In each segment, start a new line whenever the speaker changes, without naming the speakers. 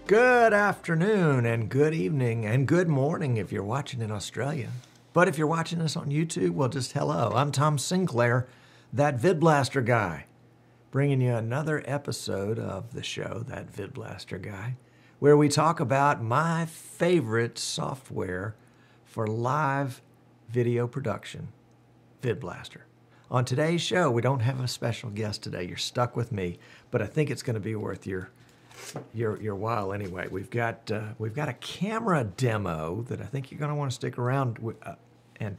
Good afternoon and good evening and good morning if you're watching in Australia. But if you're watching us on YouTube, well, just hello. I'm Tom Sinclair, that VidBlaster guy, bringing you another episode of the show, That VidBlaster Guy, where we talk about my favorite software for live video production, VidBlaster. On today's show, we don't have a special guest today. You're stuck with me, but I think it's going to be worth your while anyway. We've got a camera demo that I think you're going to want to stick around with, and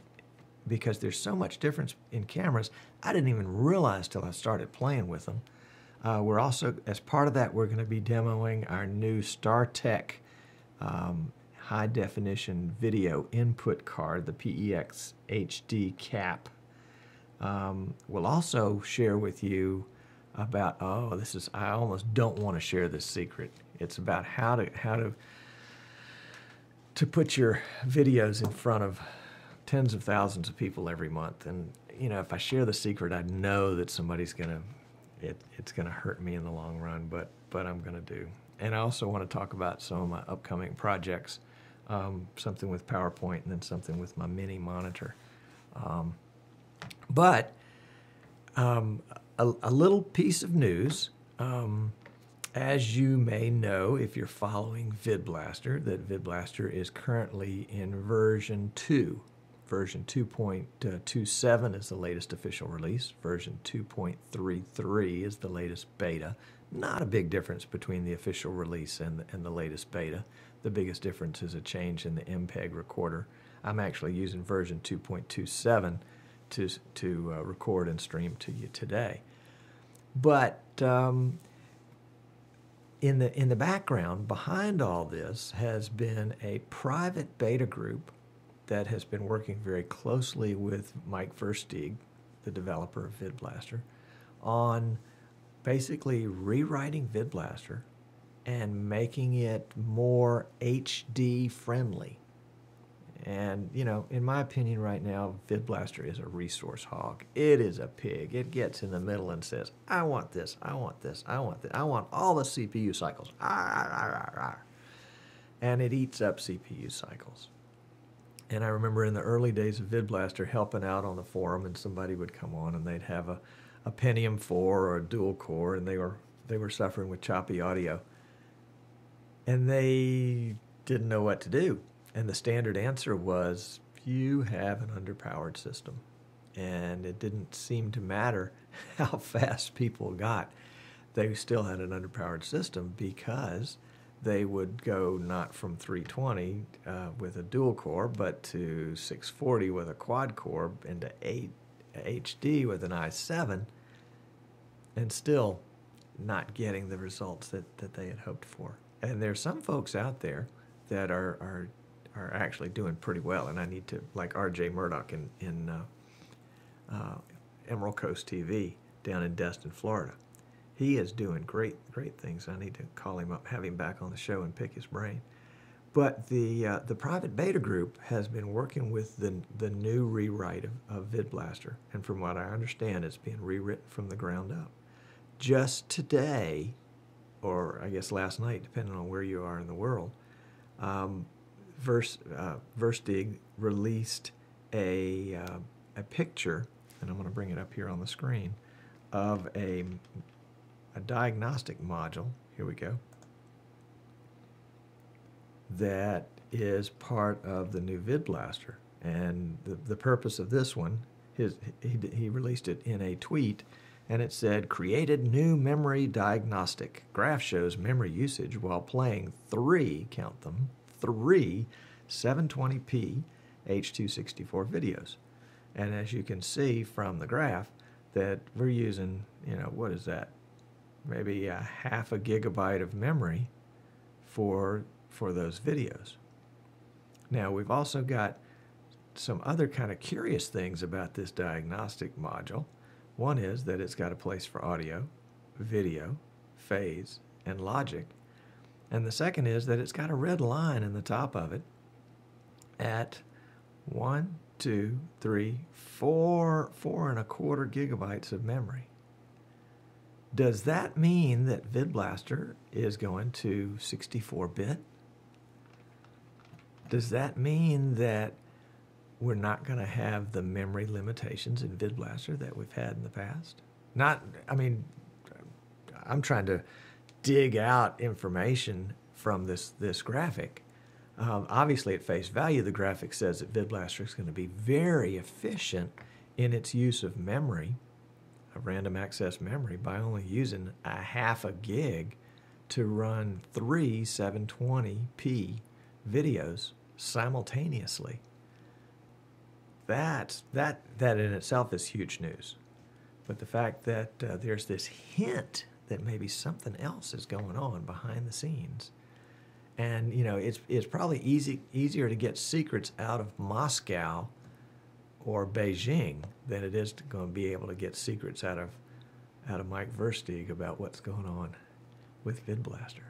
because there's so much difference in cameras, I didn't even realize till I started playing with them. We're also, as part of that, we're going to be demoing our new StarTech high definition video input card, the PEXHDCAP. We'll also share with you about, I almost don't want to share this secret. It's about how to put your videos in front of tens of thousands of people every month. And you know, if I share the secret, I know that somebody's it's gonna hurt me in the long run, but I'm gonna do. And I also want to talk about some of my upcoming projects, something with PowerPoint and then something with my mini monitor. A little piece of news, as you may know if you're following VidBlaster, that VidBlaster is currently in version 2. Version 2.27 is the latest official release. Version 2.33 is the latest beta. Not a big difference between the official release and the latest beta. The biggest difference is a change in the MPEG recorder. I'm actually using version 2.27 to record and stream to you today. But in the background, behind all this, has been a private beta group that has been working very closely with Mike Versteeg, the developer of VidBlaster, on basically rewriting VidBlaster and making it more HD friendly. And, you know, in my opinion right now, VidBlaster is a resource hog. It is a pig. It gets in the middle and says, I want this, I want this, I want this. I want all the CPU cycles. And it eats up CPU cycles. And I remember in the early days of VidBlaster helping out on the forum, and somebody would come on and they'd have a Pentium 4 or a dual core, and they were suffering with choppy audio. And they didn't know what to do. And the standard answer was, you have an underpowered system. And it didn't seem to matter how fast people got. They still had an underpowered system because they would go not from 320 with a dual core, but to 640 with a quad core, into 8 HD with an i7, and still not getting the results that they had hoped for. And there's some folks out there that are actually doing pretty well, and I need to, like RJ Murdoch in Emerald Coast TV down in Destin, Florida. He is doing great things. I need to call him up, have him back on the show, and pick his brain. But the private beta group has been working with the new rewrite of VidBlaster, and from what I understand, it's being rewritten from the ground up. Just today, or I guess last night, depending on where you are in the world, Versteeg released a picture, and I'm going to bring it up here on the screen, of a diagnostic module. Here we go. That is part of the new VidBlaster, and the purpose of this one, he released it in a tweet, and it said, created new memory diagnostic. Graph shows memory usage while playing three 720p H.264 videos. And as you can see from the graph, that we're using, you know, what is that? Maybe a half a gigabyte of memory for those videos. Now, we've also got some other kind of curious things about this diagnostic module. One is that it's got a place for audio, video, phase, and logic. And the second is that it's got a red line in the top of it at 1, 2, 3, 4.25 gigabytes of memory. Does that mean that VidBlaster is going to 64-bit? Does that mean that we're not going to have the memory limitations in VidBlaster that we've had in the past? I'm trying to dig out information from this graphic. Obviously, at face value, the graphic says that VidBlaster is going to be very efficient in its use of memory, of random access memory, by only using a half a gig to run 3 720p videos simultaneously. That in itself is huge news. But the fact that there's this hint that maybe something else is going on behind the scenes, and it's probably easier to get secrets out of Moscow or Beijing than it is going to be able to get secrets out of Mike Versteeg about what's going on with VidBlaster.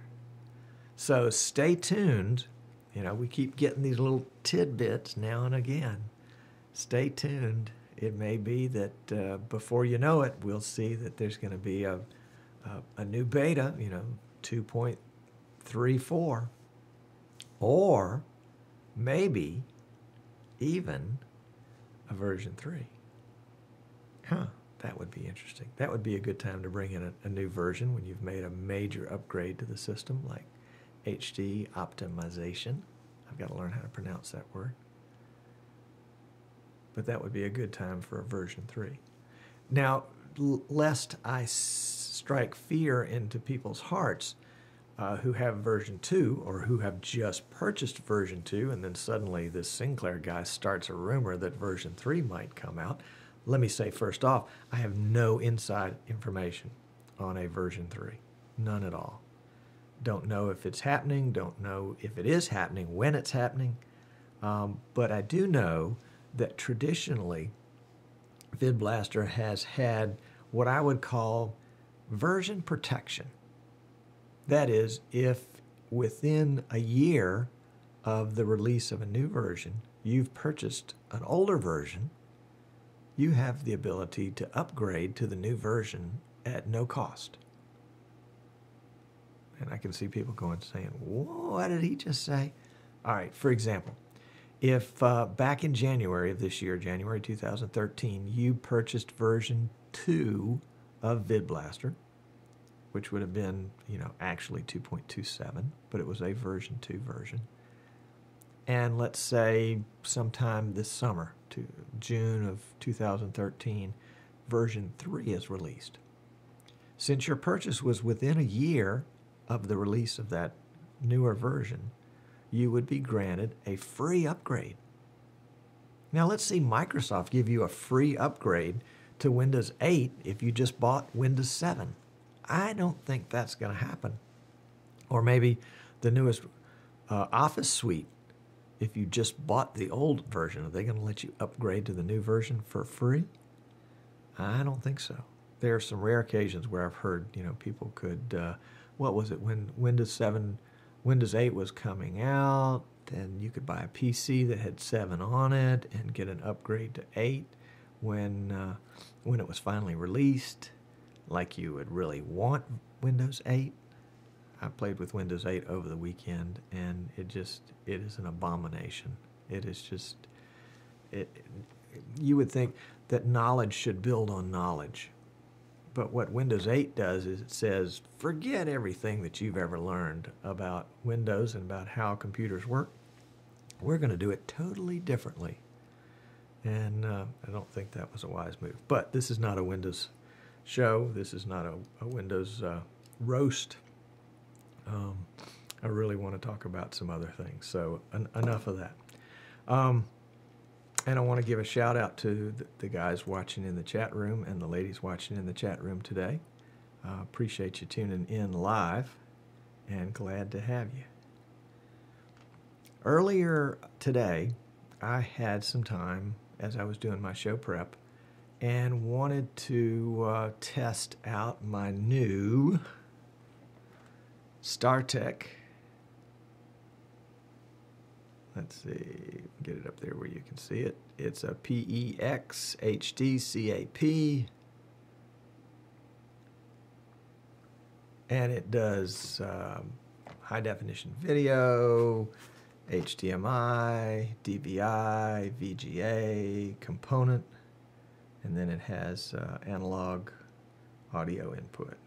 So stay tuned. We keep getting these little tidbits now and again. Stay tuned. It may be that before you know it, we'll see that there's going to be a new beta, 2.34, or maybe even a version 3. That would be interesting. That would be a good time to bring in a new version when you've made a major upgrade to the system, like HD optimization. I've got to learn how to pronounce that word. But that would be a good time for a version 3. Now, lest I strike fear into people's hearts who have version 2 or who have just purchased version 2, and then suddenly this Sinclair guy starts a rumor that version 3 might come out, let me say first off, I have no inside information on a version 3. None at all. Don't know if it's happening, don't know if it is happening, when it's happening, but I do know that traditionally VidBlaster has had what I would call version protection. That is, if within a year of the release of a new version, you've purchased an older version, you have the ability to upgrade to the new version at no cost. And I can see people saying, whoa, what did he just say? All right, for example, if back in January of this year, January 2013, you purchased version 2 of VidBlaster, which would have been, actually 2.27, but it was a version 2 version. And let's say sometime this summer, to June of 2013, version 3 is released. Since your purchase was within a year of the release of that newer version, you would be granted a free upgrade. Now let's see Microsoft give you a free upgrade to Windows 8 if you just bought Windows 7. I don't think that's going to happen. Or maybe the newest Office suite, if you just bought the old version, are they going to let you upgrade to the new version for free? I don't think so. There are some rare occasions where I've heard, people could, what was it, when Windows 8 was coming out, then you could buy a PC that had 7 on it and get an upgrade to 8 when it was finally released, like you would really want Windows 8. I played with Windows 8 over the weekend, and it is an abomination. It is just, you would think that knowledge should build on knowledge. But what Windows 8 does is it says, forget everything that you've ever learned about Windows and about how computers work. We're going to do it totally differently. And I don't think that was a wise move. But this is not a Windows show. This is not a Windows roast. I really want to talk about some other things. So enough of that. And I want to give a shout out to the guys watching in the chat room and the ladies watching in the chat room today. Appreciate you tuning in live and glad to have you. Earlier today, I had some time as I was doing my show prep and wanted to test out my new StarTech. Let's see, get it up there where you can see it. It's a PEXHDCAP And it does high definition video, HDMI, DVI, VGA, component, and then it has analog audio input.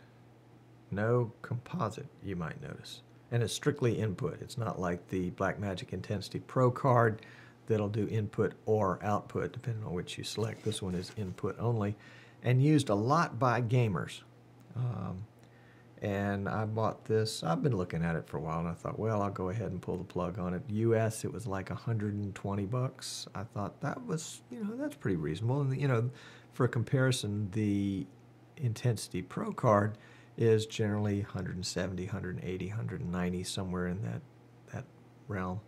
No composite, you might notice. And it's strictly input. It's not like the Blackmagic Intensity Pro card that'll do input or output, depending on which you select. This one is input only, and used a lot by gamers. And I bought this. I've been looking at it for a while, and I thought, well, I'll go ahead and pull the plug on it. US, it was like 120 bucks. I thought that was, that's pretty reasonable. And, for a comparison, the Intensity Pro card is generally 170, 180, 190, somewhere in that realm.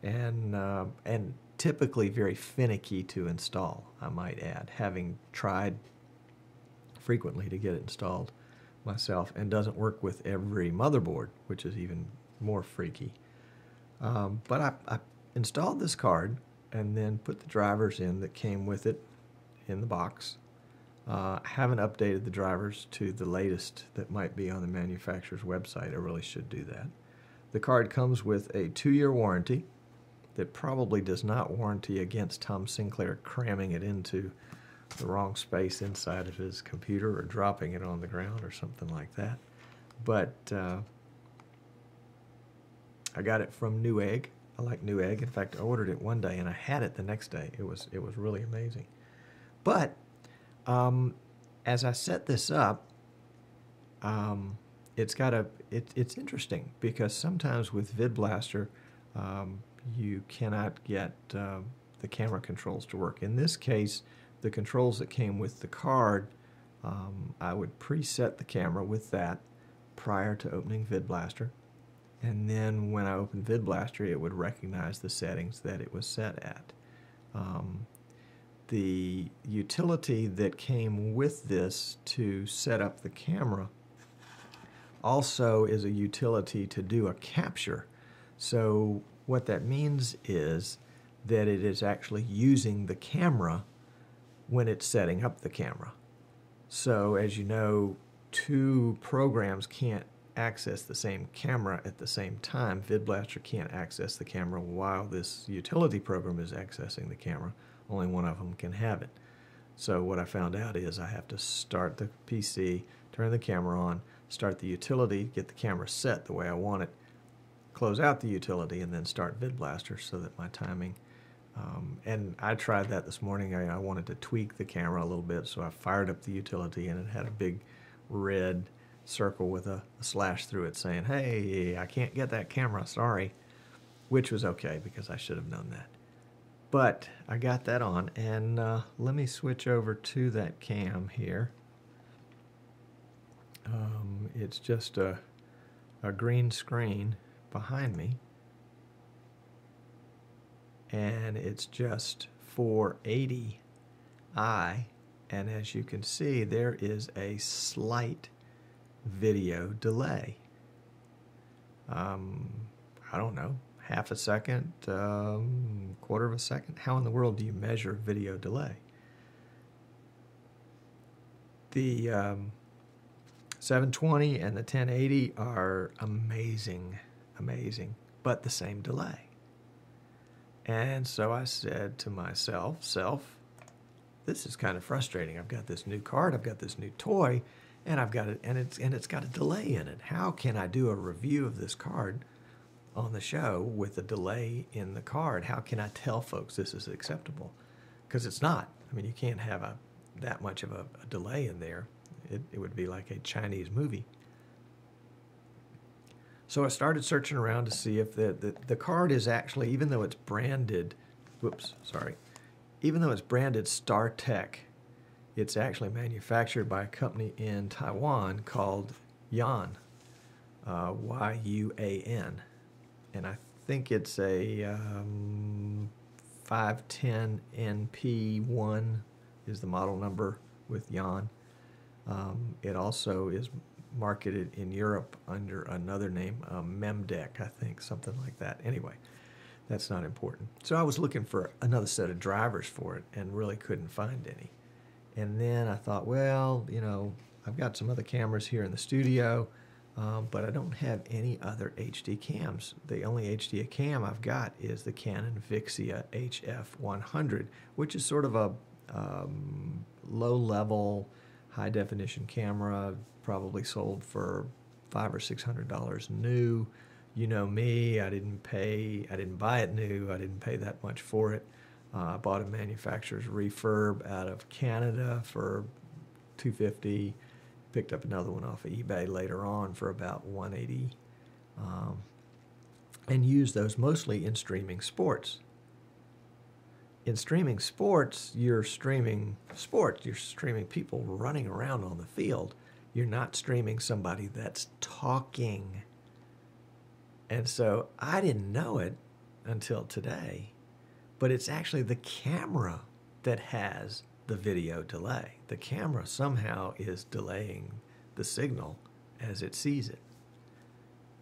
And typically very finicky to install, I might add, having tried frequently to get it installed myself, and doesn't work with every motherboard, which is even more freaky. But I installed this card and then put the drivers in that came with it in the box. I haven't updated the drivers to the latest that might be on the manufacturer's website. I really should do that. The card comes with a 2-year warranty that probably does not warranty against Tom Sinclair cramming it into the wrong space inside of his computer or dropping it on the ground or something like that. But I got it from Newegg. I like Newegg. In fact, I ordered it one day and I had it the next day. It was really amazing. But as I set this up, it's interesting because sometimes with VidBlaster, you cannot get the camera controls to work. In this case, the controls that came with the card, I would preset the camera with that prior to opening VidBlaster. And then when I opened VidBlaster, it would recognize the settings that it was set at. The utility that came with this to set up the camera also is a utility to do a capture. So what that means is that it is actually using the camera when it's setting up the camera. So as you know, 2 programs can't access the same camera at the same time. VidBlaster can't access the camera while this utility program is accessing the camera. Only one of them can have it. So what I found out is I have to start the PC, turn the camera on, start the utility, get the camera set the way I want it, close out the utility, and then start VidBlaster so that my timing. And I tried that this morning. I wanted to tweak the camera a little bit, so I fired up the utility, and it had a big red circle with a slash through it saying, hey, I can't get that camera, sorry, which was okay because I should have known that. But I got that on, and let me switch over to that cam here. It's just a green screen behind me, and it's just 480i, and as you can see, there is a slight video delay. I don't know, half a second, quarter of a second. How in the world do you measure video delay? The 720 and the 1080 are amazing, but the same delay. And so I said to myself, this is kind of frustrating. I've got this new card, I've got this new toy, and I've got it, and it's got a delay in it. How can I do a review of this card on the show with a delay in the card? How can I tell folks this is acceptable? Because it's not. I mean, you can't have that much of a delay in there. It would be like a Chinese movie. So I started searching around to see if the card is actually, even though it's branded, even though it's branded StarTech, it's actually manufactured by a company in Taiwan called Yuan, Y-U-A-N. And I think it's a 510 NP1 is the model number with Yuan. It also is marketed in Europe under another name, Memdeck, I think, something like that. Anyway, that's not important. So I was looking for another set of drivers for it and really couldn't find any. And then I thought, well, I've got some other cameras here in the studio. but I don't have any other HD cams. The only HD cam I've got is the Canon Vixia HF100, which is sort of a low-level, high-definition camera, probably sold for $500 or $600 new. You know me, I didn't buy it new, I didn't pay that much for it. I bought a manufacturer's refurb out of Canada for $250. Picked up another one off of eBay later on for about $180, and used those mostly in streaming sports. In streaming sports, you're streaming sports. You're streaming people running around on the field. You're not streaming somebody that's talking. And so I didn't know it until today, but it's actually the camera that has the video delay. The camera somehow is delaying the signal as it sees it.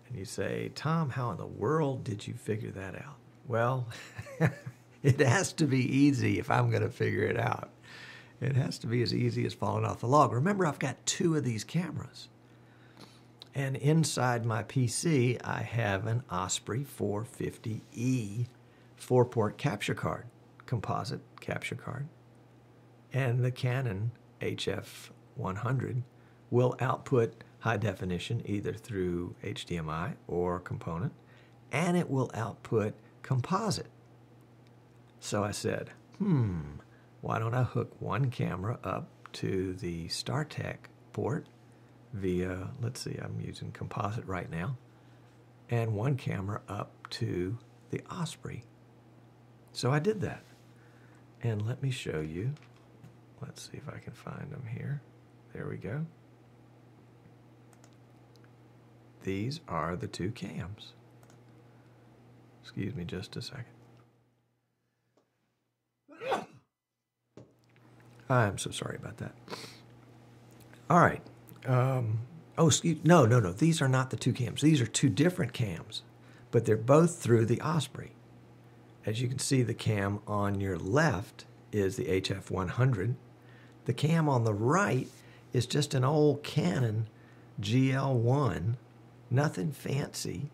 And you say, Tom, how in the world did you figure that out? Well, it has to be easy if I'm going to figure it out. It has to be as easy as falling off the log. Remember, I've got two of these cameras. And inside my PC, I have an Osprey 450E 4-port capture card, composite capture card. And the Canon HF100 will output high definition either through HDMI or component, and it will output composite. So I said, why don't I hook one camera up to the StarTech port via, let's see, I'm using composite right now, and one camera up to the Osprey. So I did that. And let me show you. Let's see if I can find them here. There we go. These are the two cams. Excuse me just a second. I'm so sorry about that. All right. No. These are not the two cams. These are two different cams, but they're both through the Osprey. As you can see, the cam on your left is the HF100. The cam on the right is just an old Canon GL1, nothing fancy.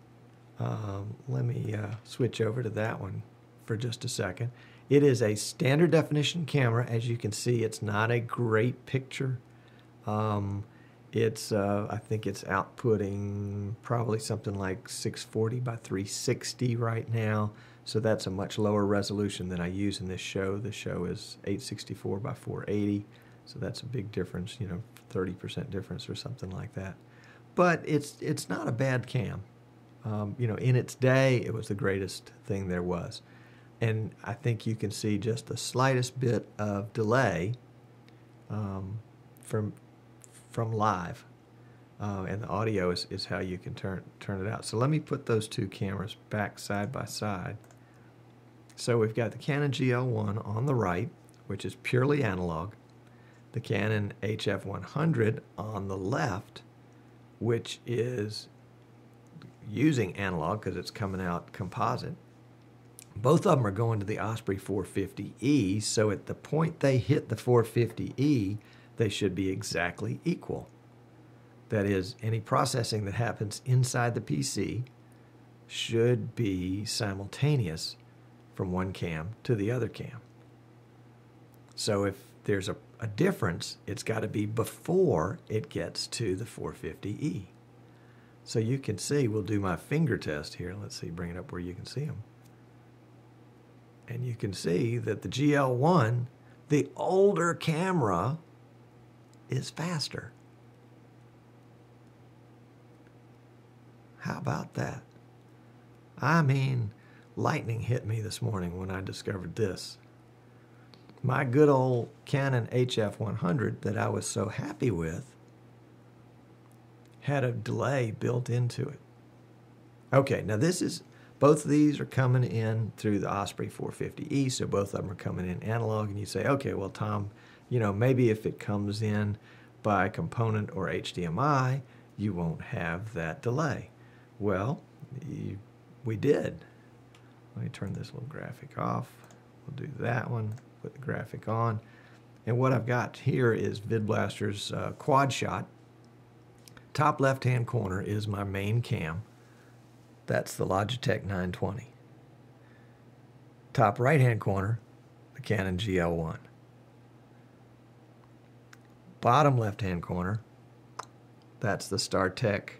Let me switch over to that one for just a second. It is a standard definition camera. As you can see, it's not a great picture. I think it's outputting probably something like 640 by 360 right now. So that's a much lower resolution than I use in this show. The show is 864 by 480. So that's a big difference, 30% difference or something like that. But it's not a bad cam. In its day, it was the greatest thing there was. And I think you can see just the slightest bit of delay from live. And the audio is how you can turn it out. So let me put those two cameras back side by side. So we've got the Canon GL1 on the right, which is purely analog. The Canon HF100 on the left, which is using analog because it's coming out composite. Both of them are going to the Osprey 450E, so at the point they hit the 450E, they should be exactly equal. That is, any processing that happens inside the PC should be simultaneous from one cam to the other cam. So if there's a difference, it's got to be before it gets to the 450E. So you can see, we'll do my finger test here. Let's see, bring it up where you can see them. And you can see that the GL1, the older camera, is faster. How about that? I mean, lightning hit me this morning when I discovered this. My good old Canon HF100 that I was so happy with had a delay built into it. Okay, now both of these are coming in through the Osprey 450E, so both of them are coming in analog, and you say, okay, well, Tom, maybe if it comes in by component or HDMI, you won't have that delay. Well, we did. Let me turn this little graphic off. We'll do that one, put the graphic on. And what I've got here is VidBlaster's quad shot. top left-hand corner is my main cam. That's the Logitech 920. Top right-hand corner, the Canon GL1. Bottom left-hand corner, that's the StarTech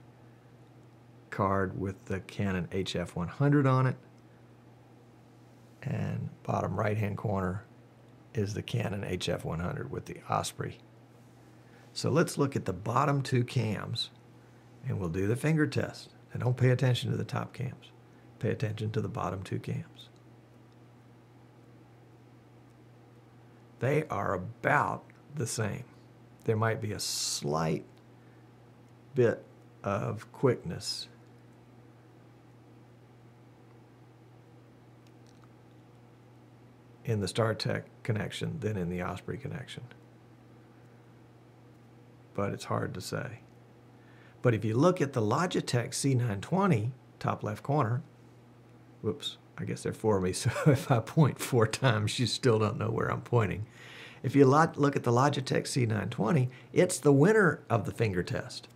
card with the Canon HF100 on it. And bottom right-hand corner is the Canon HF100 with the Osprey. So let's look at the bottom two cams, and we'll do the finger test. And don't pay attention to the top cams. Pay attention to the bottom two cams. They are about the same. There might be a slight bit of quickness in the StarTech connection than in the Osprey connection. But it's hard to say. But if you look at the Logitech C920, top left corner, whoops, I guess they're for me, so if I point 4 times, you still don't know where I'm pointing. If you look at the Logitech C920, it's the winner of the finger test.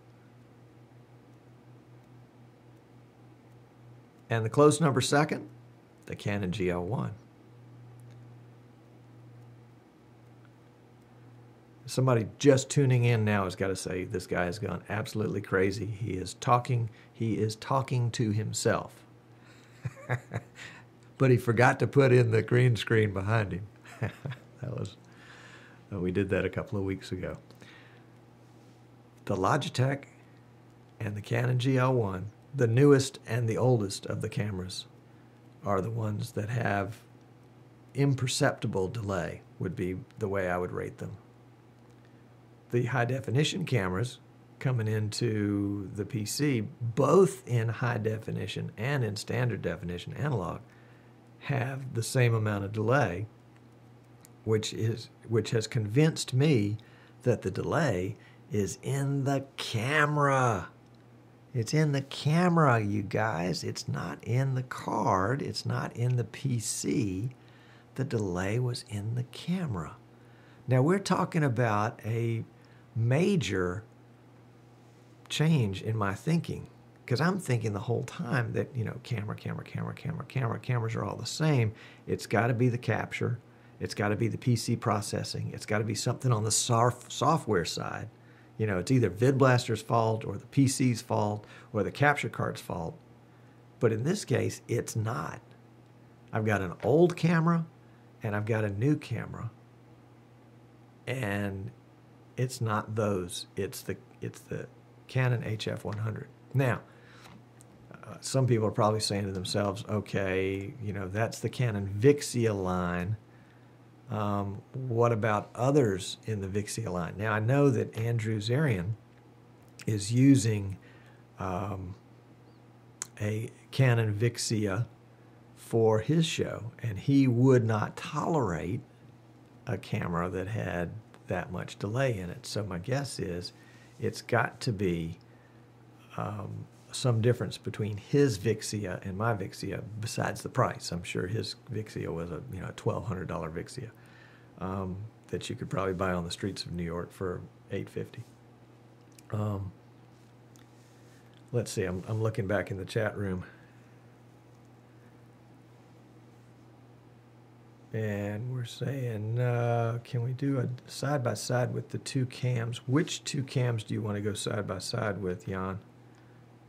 And the close number second, the Canon GL1. Somebody just tuning in now has got to say, this guy has gone absolutely crazy. He is talking to himself. But he forgot to put in the green screen behind him. We did that a couple of weeks ago. The Logitech and the Canon GL1, the newest and the oldest of the cameras, are the ones that have imperceptible delay, would be the way I would rate them. The high-definition cameras coming into the PC, both in high definition and in standard definition analog, have the same amount of delay, which has convinced me that the delay is in the camera. It's in the camera, you guys. It's not in the card. It's not in the PC. The delay was in the camera. Now, we're talking about a major change in my thinking, because I'm thinking the whole time that, you know, cameras are all the same. It's got to be the capture. It's got to be the PC processing. It's got to be something on the software side. You know, it's either VidBlaster's fault or the PC's fault or the capture card's fault. But in this case, it's not. I've got an old camera and I've got a new camera. And it's not those. It's the Canon HF100. Now, some people are probably saying to themselves, okay, you know, that's the Canon Vixia line. What about others in the Vixia line? Now, I know that Andrew Zarian is using a Canon Vixia for his show, and he would not tolerate a camera that had that much delay in it. So my guess is it's got to be some difference between his Vixia and my Vixia besides the price. I'm sure his Vixia was a $1,200 Vixia that you could probably buy on the streets of New York for $850. Let's see, I'm looking back in the chat room. And we're saying, can we do a side-by-side with the two cams? Which two cams do you want to go side-by-side with, Jan?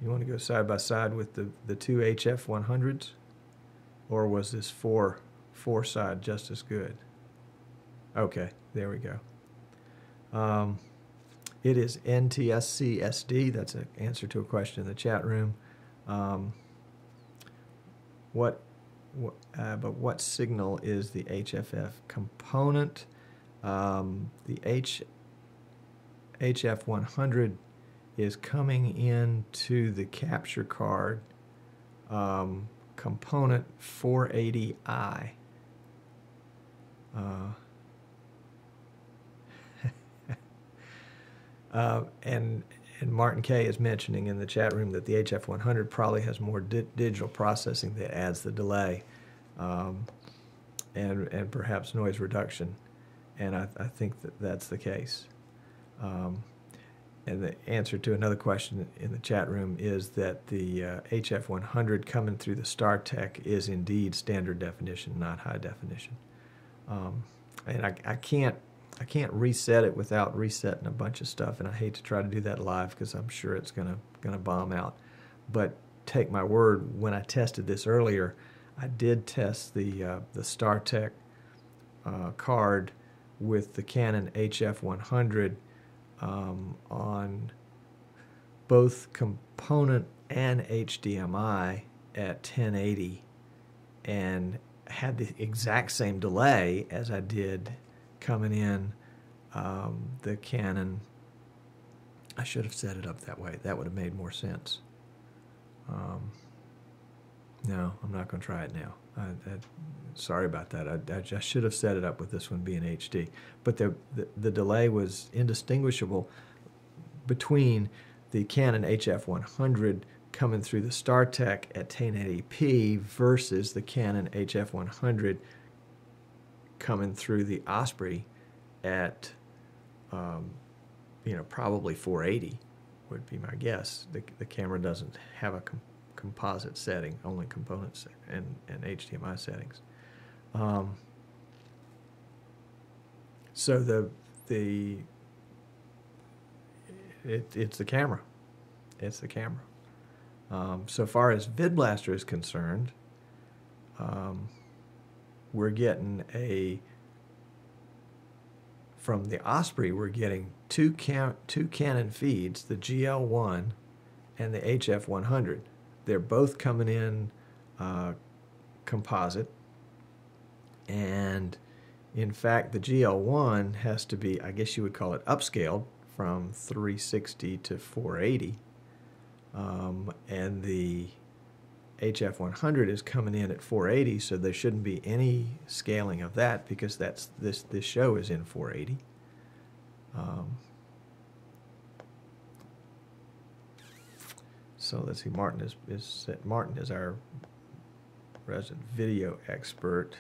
You want to go side-by-side with the two HF100s? Or was this four side just as good? Okay, there we go. It is NTSC SD. That's an answer to a question in the chat room. But what signal is the HFF component? The HF100 is coming into the capture card component 480i. And Martin K is mentioning in the chat room that the HF100 probably has more digital processing that adds the delay and perhaps noise reduction. And I think that that's the case. And the answer to another question in the chat room is that the HF100 coming through the StarTech is indeed standard definition, not high definition. And I can't reset it without resetting a bunch of stuff, and I hate to try to do that live because I'm sure it's gonna bomb out. But take my word, when I tested this earlier, I did test the StarTech card with the Canon HF100 on both component and HDMI at 1080, and had the exact same delay as I did coming in the Canon. I should have set it up that way. That would have made more sense. No, I'm not going to try it now. Sorry about that. I should have set it up with this one being HD. But the delay was indistinguishable between the Canon HF100 coming through the StarTech at 1080p versus the Canon HF100 coming through the Osprey at probably 480 would be my guess. The camera doesn't have a composite setting, only components and HDMI settings. So it's the camera. It's the camera. So far as VidBlaster is concerned, we're getting from the Osprey, we're getting two Canon feeds, the GL1 and the HF100. They're both coming in composite, and in fact the GL1 has to be, I guess you would call it, upscaled from 360 to 480, and the HF100 is coming in at 480, so there shouldn't be any scaling of that because this show is in 480. So let's see. Martin is our resident video expert.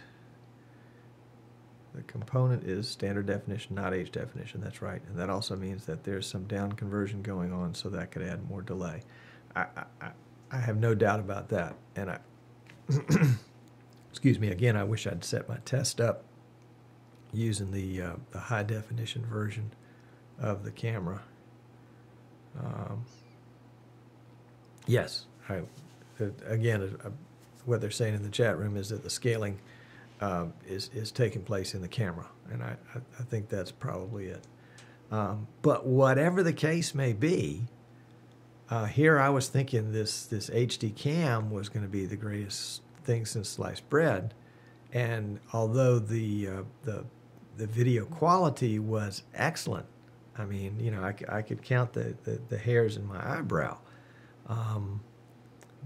The component is standard definition, not H definition. That's right, and that also means that there's some down conversion going on, so that could add more delay. I have no doubt about that, and excuse me again. I wish I'd set my test up using the high definition version of the camera. Yes, again, what they're saying in the chat room is that the scaling is taking place in the camera, and I think that's probably it. But whatever the case may be, here I was thinking this HD cam was going to be the greatest thing since sliced bread, and although the video quality was excellent, I mean, you know, I could count the hairs in my eyebrow.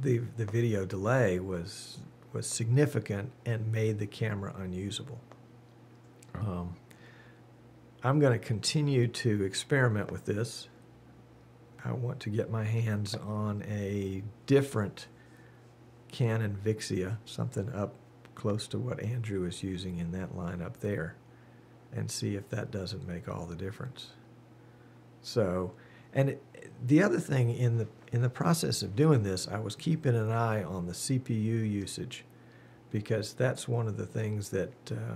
The video delay was significant and made the camera unusable. I'm going to continue to experiment with this. I want to get my hands on a different Canon Vixia, something up close to what Andrew is using in that line up there, and see if that doesn't make all the difference. So, and the other thing in the process of doing this, I was keeping an eye on the CPU usage, because that's one of the things that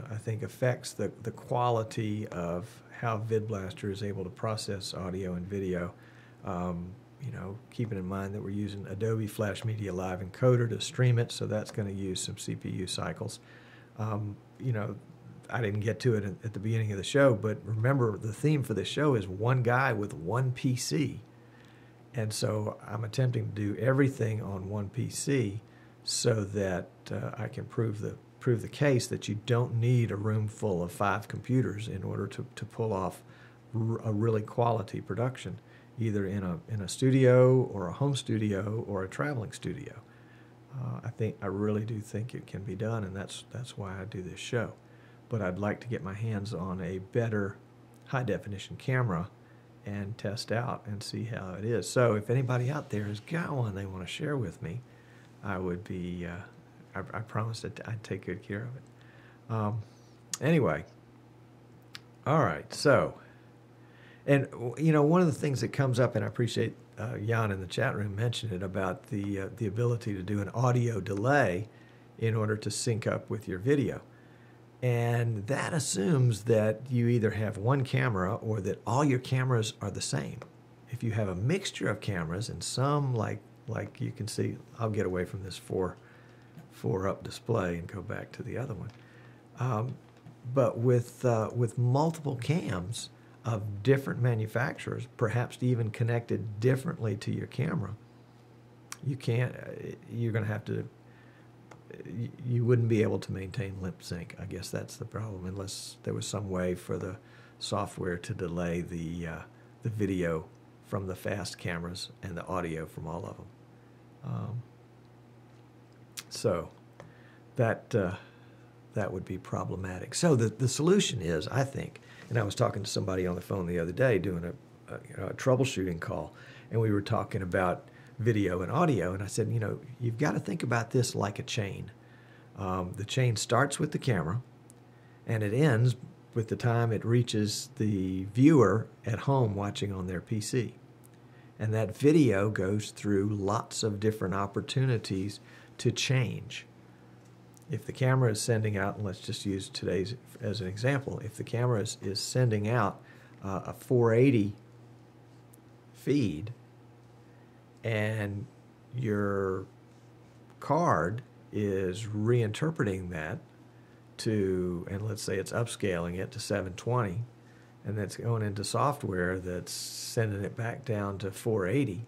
I think affects the quality of how VidBlaster is able to process audio and video. You know, keeping in mind that we're using Adobe Flash Media Live Encoder to stream it, so that's going to use some CPU cycles. You know, I didn't get to it at the beginning of the show, but remember the theme for this show is one guy with one PC. And so I'm attempting to do everything on one PC so that I can prove the case that you don't need a room full of 5 computers in order to pull off a really quality production, either in a studio or a home studio or a traveling studio. I really do think it can be done, and that's why I do this show. But I'd like to get my hands on a better high-definition camera and test out and see how it is. So if anybody out there has got one they want to share with me, I would be, I promised that I'd take good care of it. Anyway, all right, so And, you know, one of the things that comes up, and I appreciate Jan in the chat room mentioned it, about the ability to do an audio delay in order to sync up with your video. And that assumes that you either have one camera or that all your cameras are the same. If you have a mixture of cameras and some, like you can see, I'll get away from this four up display and go back to the other one. But with multiple cams of different manufacturers, perhaps even connected differently to your camera, you're going to have to, you wouldn't be able to maintain lip sync. I guess that's the problem, unless there was some way for the software to delay the video from the fast cameras and the audio from all of them. So that would be problematic. So the solution is, I think, and I was talking to somebody on the phone the other day doing a troubleshooting call, and we were talking about video and audio, and I said, you know, you've got to think about this like a chain. The chain starts with the camera, and it ends with the time it reaches the viewer at home watching on their PC. And that video goes through lots of different opportunities to change. If the camera is sending out, and let's just use today's as an example, if the camera is sending out a 480 feed, and your card is reinterpreting that to, and let's say it's upscaling it to 720, and that's going into software that's sending it back down to 480,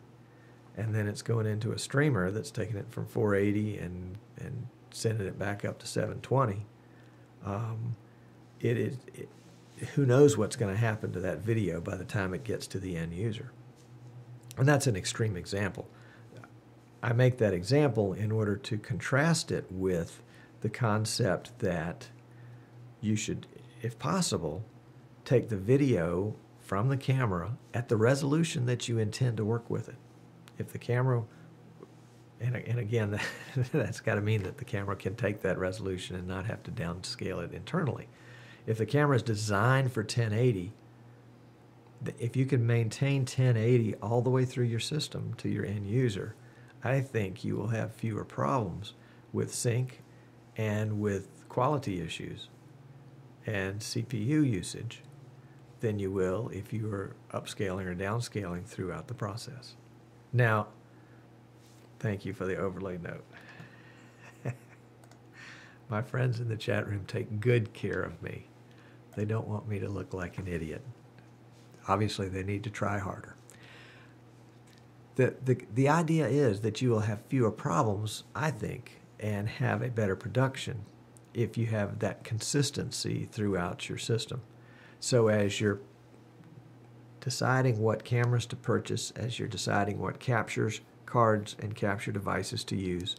and then it's going into a streamer that's taking it from 480 and sending it back up to 720. Who knows what's going to happen to that video by the time it gets to the end user. And that's an extreme example. I make that example in order to contrast it with the concept that you should, if possible, take the video from the camera at the resolution that you intend to work with it. If the camera, and again, that's got to mean that the camera can take that resolution and not have to downscale it internally. If the camera is designed for 1080, if you can maintain 1080 all the way through your system to your end user, I think you will have fewer problems with sync and with quality issues and CPU usage than you will if you are upscaling or downscaling throughout the process. Now, thank you for the overlay note. My friends in the chat room take good care of me. They don't want me to look like an idiot. Obviously, they need to try harder. The idea is that you will have fewer problems, I think, and have a better production if you have that consistency throughout your system. So as you're deciding what cameras to purchase, as you're deciding what captures, cards, and capture devices to use,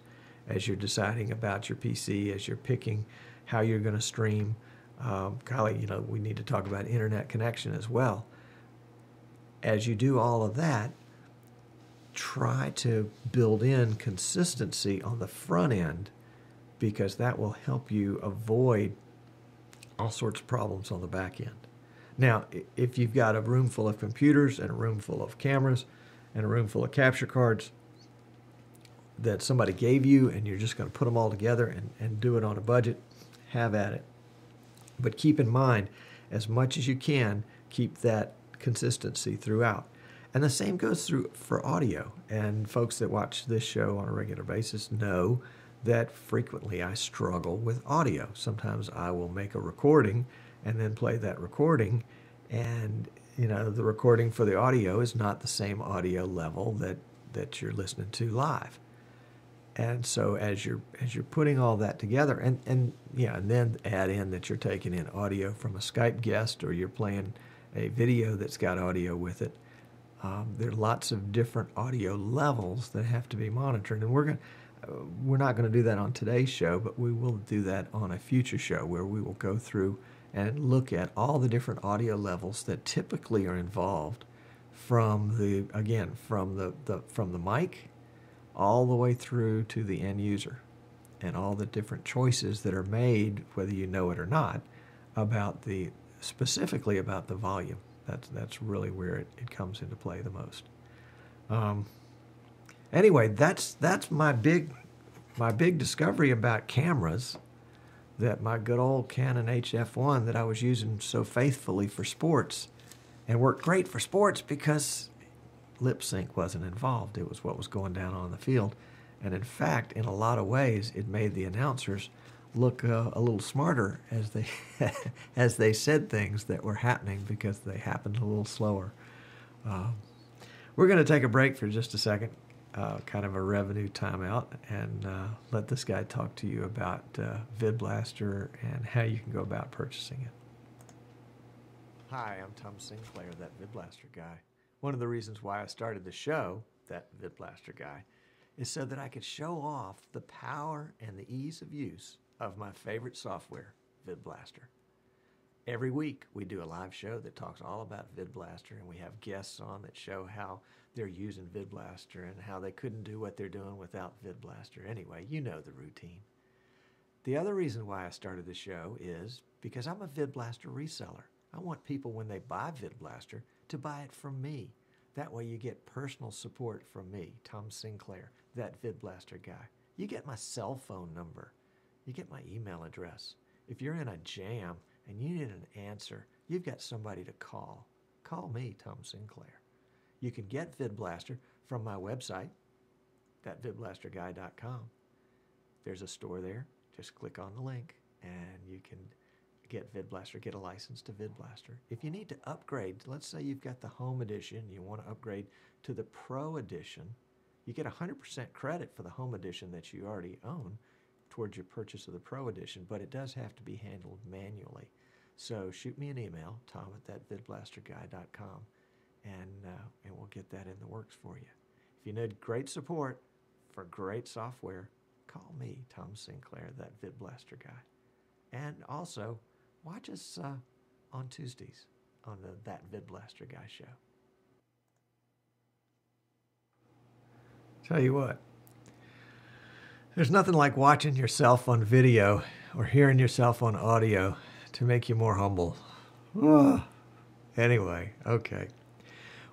as you're deciding about your PC, as you're picking how you're going to stream, golly, you know, we need to talk about internet connection as well. As you do all of that, try to build in consistency on the front end, because that will help you avoid all sorts of problems on the back end. Now, if you've got a room full of computers and a room full of cameras and a room full of capture cards that somebody gave you and you're just going to put them all together and do it on a budget, have at it. But keep in mind, as much as you can, keep that consistency throughout. And the same goes through for audio. And folks that watch this show on a regular basis know that frequently I struggle with audio. Sometimes I will make a recording and then play that recording, and you know, the recording for the audio is not the same audio level that you're listening to live. And so as you're putting all that together, and then add in that you're taking in audio from a Skype guest, or you're playing a video that's got audio with it. There are lots of different audio levels that have to be monitored, and we're not going to do that on today's show, but we will do that on a future show where we will go through and look at all the different audio levels that typically are involved from the mic all the way through to the end user, and all the different choices that are made, whether you know it or not, specifically about the volume. That's really where it comes into play the most. Anyway, that's my big discovery about cameras, that my good old Canon HF1 that I was using so faithfully for sports and worked great for sports because lip sync wasn't involved. It was what was going down on the field. And in fact, in a lot of ways, it made the announcers look a little smarter as they as they said things that were happening because they happened a little slower. We're going to take a break for just a second, kind of a revenue timeout, and let this guy talk to you about VidBlaster and how you can go about purchasing it. Hi, I'm Tom Sinclair, that VidBlaster guy. One of the reasons why I started the show, that VidBlaster guy, is so that I could show off the power and the ease of use of my favorite software, VidBlaster. Every week we do a live show that talks all about VidBlaster, and we have guests on that show how they're using VidBlaster and how they couldn't do what they're doing without VidBlaster. Anyway, you know the routine. The other reason why I started the show is because I'm a VidBlaster reseller. I want people, when they buy VidBlaster, to buy it from me. That way you get personal support from me, Tom Sinclair, that VidBlaster guy. You get my cell phone number. You get my email address. If you're in a jam and you need an answer, you've got somebody to call. Call me, Tom Sinclair. You can get VidBlaster from my website, thatvidblasterguy.com. There's a store there. Just click on the link and you can get VidBlaster, get a license to VidBlaster. If you need to upgrade, let's say you've got the Home Edition, you want to upgrade to the Pro Edition, you get 100% credit for the Home Edition that you already own towards your purchase of the Pro Edition, but it does have to be handled manually. So shoot me an email, tom@thatvidblasterguy.com, and we'll get that in the works for you. If you need great support for great software, call me, Tom Sinclair, that VidBlaster guy. And also, watch us on Tuesdays on the That VidBlaster Guy show. Tell you what, there's nothing like watching yourself on video or hearing yourself on audio to make you more humble. Ugh. Anyway, okay.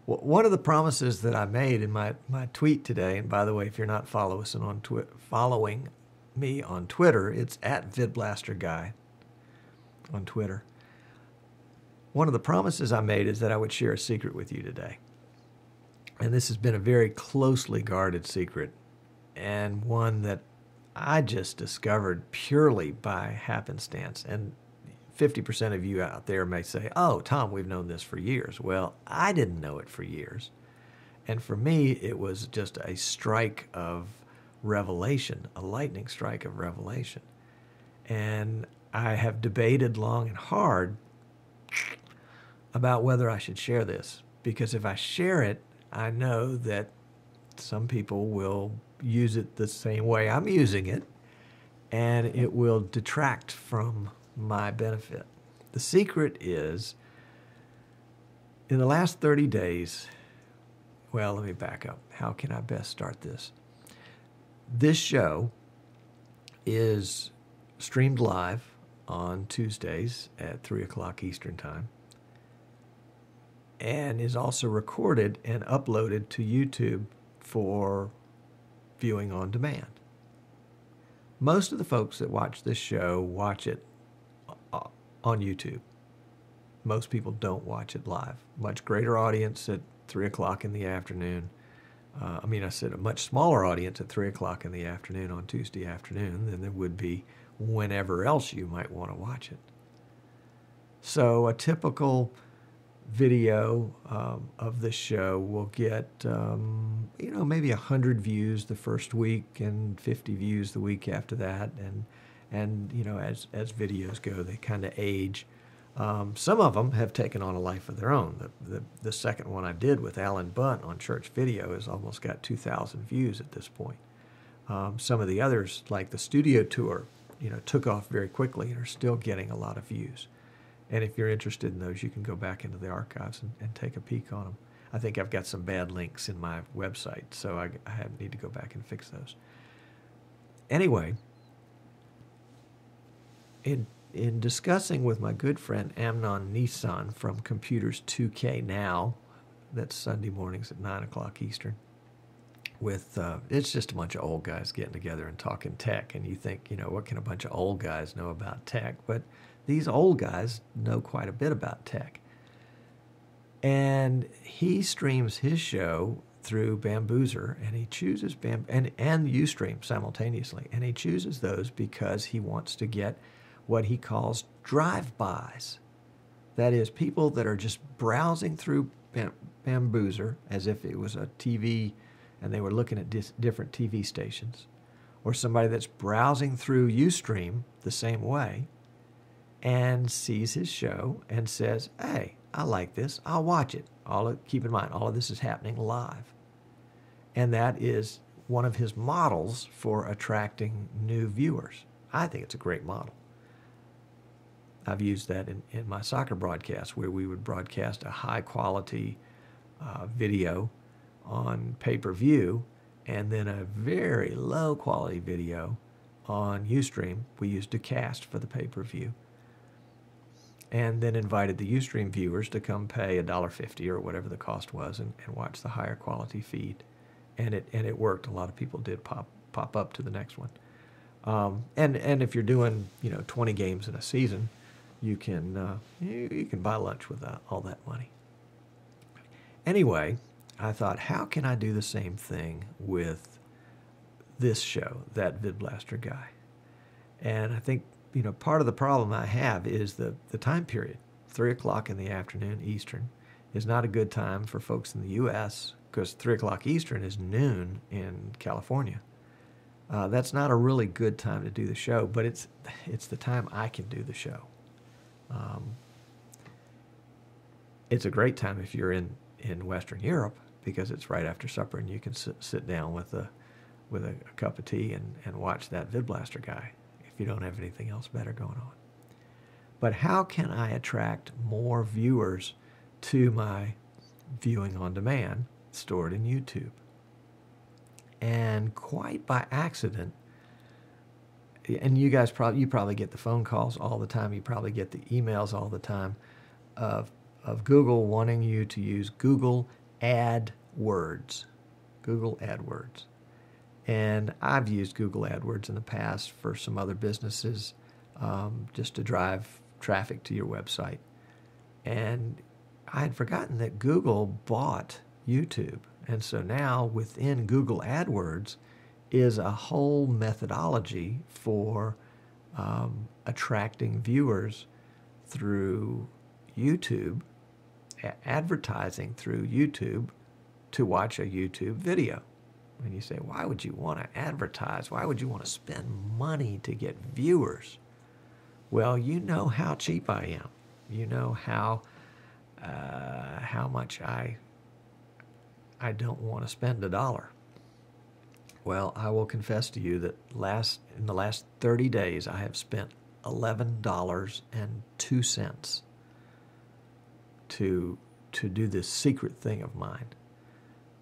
Well, one of the promises that I made in my tweet today, and by the way, if you're not following me on Twitter, it's @VidBlasterGuy on Twitter. One of the promises I made is that I would share a secret with you today. And this has been a very closely guarded secret, and one that I just discovered purely by happenstance. And 50% of you out there may say, oh, Tom, we've known this for years. Well, I didn't know it for years. And for me, it was just a strike of revelation, a lightning strike of revelation. And I have debated long and hard about whether I should share this, because if I share it, I know that some people will use it the same way I'm using it, and it will detract from my benefit. The secret is, in the last 30 days, well, let me back up. How can I best start this? This show is streamed live on Tuesdays at 3 o'clock Eastern Time, and is also recorded and uploaded to YouTube for viewing on demand. Most of the folks that watch this show watch it on YouTube. Most people don't watch it live. Much greater audience at 3 o'clock in the afternoon. I said a much smaller audience at 3 o'clock in the afternoon on Tuesday afternoon than there would be whenever else you might want to watch it. So a typical video of this show will get, maybe 100 views the first week and 50 views the week after that. And as videos go, they kind of age. Some of them have taken on a life of their own. The second one I did with Alan Bunt on Church Video has almost got 2,000 views at this point. Some of the others, like the studio tour, took off very quickly and are still getting a lot of views. And if you're interested in those, you can go back into the archives and take a peek on them. I think I've got some bad links in my website, so I need to go back and fix those. Anyway, in in discussing with my good friend Amnon Nissan from Computers 2K Now, that's Sunday mornings at 9 o'clock Eastern, with it's just a bunch of old guys getting together and talking tech, and you think, what can a bunch of old guys know about tech? But these old guys know quite a bit about tech. And he streams his show through Bamboozer, and he chooses and Ustream simultaneously, and he chooses those because he wants to get what he calls drive-bys. That is, people that are just browsing through Bamboozer as if it was a TV and they were looking at different TV stations, or somebody that's browsing through Ustream the same way and sees his show and says, hey, I like this, I'll watch it. Keep in mind, all of this is happening live. And that is one of his models for attracting new viewers. I think it's a great model. I've used that in my soccer broadcast, where we would broadcast a high-quality video on pay-per-view and then a very low-quality video on Ustream. We used to cast for the pay-per-view, and then invited the Ustream viewers to come pay $1.50 or whatever the cost was and watch the higher quality feed. And it worked. A lot of people did pop up to the next one. And if you're doing 20 games in a season, you can buy lunch with all that money. Anyway, I thought, how can I do the same thing with this show, that VidBlaster guy? And I think part of the problem I have is the time period. 3 o'clock in the afternoon Eastern is not a good time for folks in the U.S. because 3 o'clock Eastern is noon in California. That's not a really good time to do the show, but it's the time I can do the show. It's a great time if you're in Western Europe, because it's right after supper and you can sit down with a cup of tea and watch that VidBlaster guy if you don't have anything else better going on. But how can I attract more viewers to my viewing on demand stored in YouTube? And quite by accident, and you guys probably get the phone calls all the time, you probably get the emails all the time of Google wanting you to use Google AdWords. Google AdWords. And I've used Google AdWords in the past for some other businesses, just to drive traffic to your website. And I had forgotten that Google bought YouTube. And so now within Google AdWords is a whole methodology for attracting viewers through YouTube, advertising through YouTube to watch a YouTube video. And you say, why would you want to advertise? Why would you want to spend money to get viewers? Well, you know how cheap I am. You know how much I don't want to spend $1. Well, I will confess to you that in the last 30 days, I have spent $11.02 to do this secret thing of mine.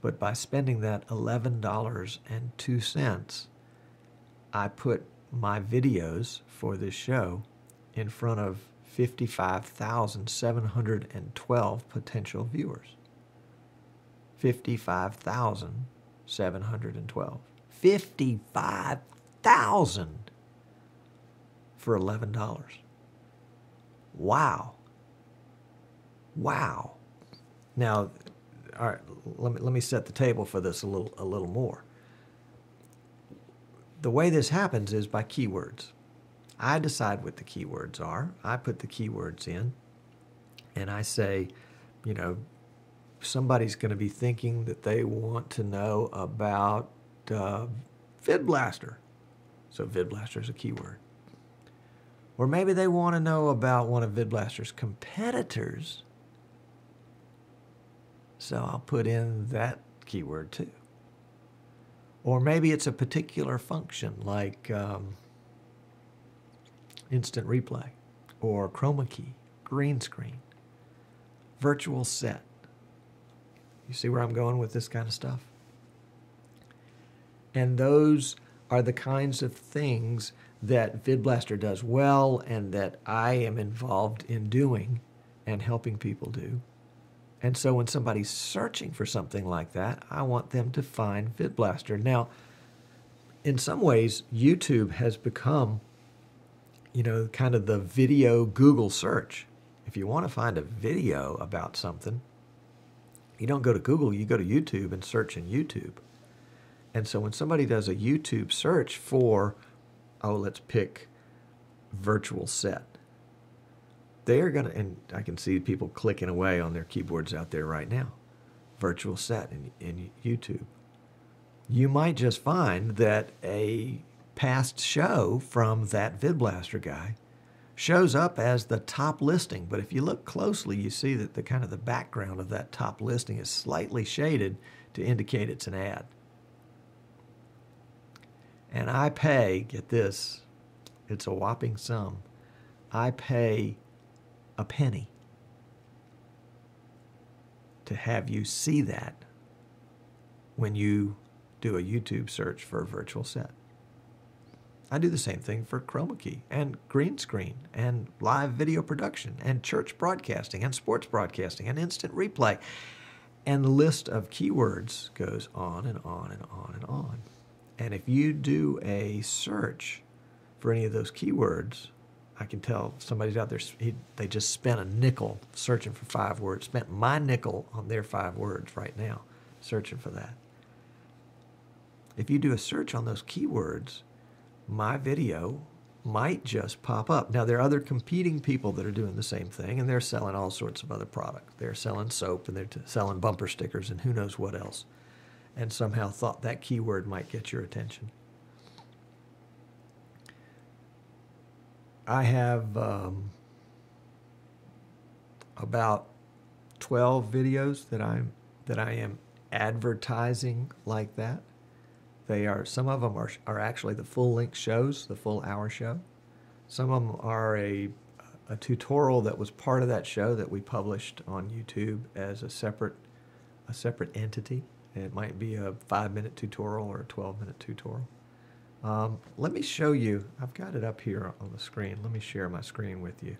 But by spending that $11.02, I put my videos for this show in front of 55,712 potential viewers. 55,712. 55,000 for $11. Wow. Wow. Now, all right, let me set the table for this a little more. The way this happens is by keywords. I decide what the keywords are. I put the keywords in, and I say, somebody's going to be thinking that they want to know about VidBlaster. So VidBlaster is a keyword. Or maybe they want to know about one of VidBlaster's competitors. So I'll put in that keyword too. Or maybe it's a particular function like instant replay or chroma key, green screen, virtual set. You see where I'm going with this kind of stuff? And those are the kinds of things that VidBlaster does well and that I am involved in doing and helping people do. And so when somebody's searching for something like that, I want them to find VidBlaster. Now, in some ways, YouTube has become, kind of the video Google search. If you want to find a video about something, you don't go to Google, you go to YouTube and search in YouTube. And so when somebody does a YouTube search for, let's pick virtual set, they're going to, and I can see people clicking away on their keyboards out there right now, virtual set in YouTube. You might just find that a past show from that VidBlaster guy shows up as the top listing. But if you look closely, you see that the background of that top listing is slightly shaded to indicate it's an ad. And I pay, get this, it's a whopping sum. I pay a penny to have you see that when you do a YouTube search for a virtual set. I do the same thing for chroma key and green screen and live video production and church broadcasting and sports broadcasting and instant replay. And the list of keywords goes on and on and on and on. And if you do a search for any of those keywords, I can tell somebody's out there, they just spent a nickel searching for 5 words, spent my nickel on their 5 words right now, searching for that. If you do a search on those keywords, my video might just pop up. Now, there are other competing people that are doing the same thing, and they're selling all sorts of other products. They're selling soap, and they're selling bumper stickers, and who knows what else, and somehow thought that keyword might get your attention. I have about 12 videos that I am advertising like that. They are, some of them are actually the full-length shows, the full-hour show. Some of them are a tutorial that was part of that show that we published on YouTube as a separate entity. It might be a 5-minute tutorial or a 12-minute tutorial. Let me show you, I've got it up here on the screen. Let me share my screen with you